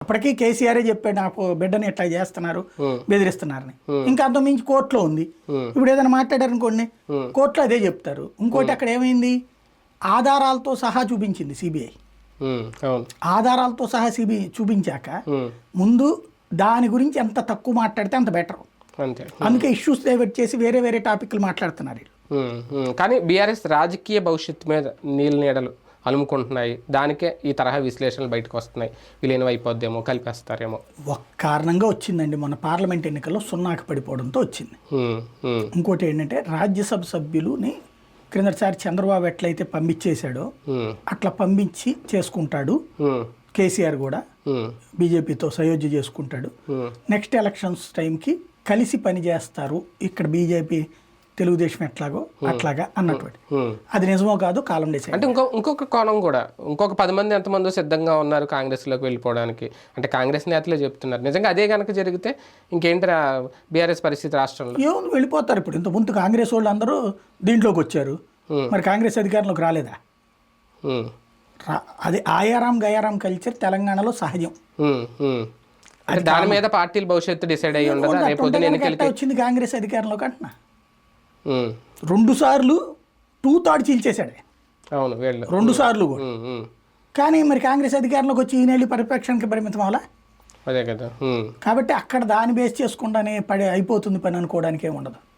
అప్పటికీ కేసీఆరే చెప్పాడు నాకు బిడ్డని ఎట్లా చేస్తున్నారు బెదిరిస్తున్నారని. ఇంకా అంత మించి కోర్టులో ఉంది. ఇప్పుడు ఏదైనా మాట్లాడారు అనుకోండి కోర్టులో అదే చెప్తారు. ఇంకోటి అక్కడ ఏమైంది, ఆధారాలతో సహా చూపించింది సిబిఐ. ఆధారాలతో సహా సిబిఐ చూపించాక ముందు దాని గురించి ఎంత తక్కువ మాట్లాడితే అంత బెటర్. అందుకే ఇష్యూస్ డైవర్ట్ చేసి వేరే వేరే టాపిక్లు మాట్లాడుతున్నారు. కానీ బీఆర్ఎస్ రాజకీయ భవిష్యత్తు మీద నీళ్ళు అలుముకుంటున్నాయి. దానికే ఈ తరహా విశ్లేషణలు బయటకు వస్తున్నాయి. విలీనం అయిపోద్దేమో, కలిపేస్తారేమో. ఒక కారణంగా వచ్చిందండి, మన పార్లమెంట్ ఎన్నికల్లో సున్నాకి పడిపోవడంతో వచ్చింది. ఇంకోటి ఏంటంటే రాజ్యసభ సభ్యులుని క్రిందటిసారి చంద్రబాబు ఎట్లయితే పంపించేశాడో అట్లా పంపించి చేసుకుంటాడు. కేసీఆర్ కూడా బీజేపీతో సయోధ్య చేసుకుంటాడు. నెక్స్ట్ ఎలక్షన్స్ టైంకి కలిసి పని చేస్తారు. ఇక్కడ బీజేపీ తెలుగుదేశం ఎట్లాగో అట్లాగా అన్నటువంటి అది నిజమో కాదు కాలం డిసైడ్. అంటే ఇంకొక కోణం కూడా, ఇంకొక 10 మంది ఎంతమందో సిద్ధంగా ఉన్నారు కాంగ్రెస్లోకి వెళ్ళిపోవడానికి. అంటే కాంగ్రెస్ నేతలే చెప్తున్నారు. నిజంగా అదే కనుక జరిగితే ఇంకేంటి బీఆర్ఎస్ పరిస్థితి రాష్ట్రంలో? ఏముంది, వెళ్ళిపోతారు. ఇప్పుడు ఇంత ముందు కాంగ్రెస్ వాళ్ళు అందరూ దీంట్లోకి వచ్చారు, మరి కాంగ్రెస్ అధికారంలోకి రాలేదా? అది ఆయారాం గయారాం కల్చర్ తెలంగాణలో సహజం. అంటే దాని మీద పార్టీల భవిష్యత్తు డిసైడ్ అయ్యి ఉండదా? రేపు వచ్చింది కాంగ్రెస్ అధికారంలోకి అంటున్నా. 2 సార్లు 2/3 చీల్చేశాడు. అవును, 2 సార్లు కూడా. కానీ మరి కాంగ్రెస్ అధికారంలోకి వచ్చి ఈయన పరిపక్షానికి పరిమితం అవ్వాలా? అదే కదా. కాబట్టి అక్కడ దాన్ని బేస్ చేసుకుండానే అయిపోతుంది పని అనుకోవడానికి ఏమి ఉండదు.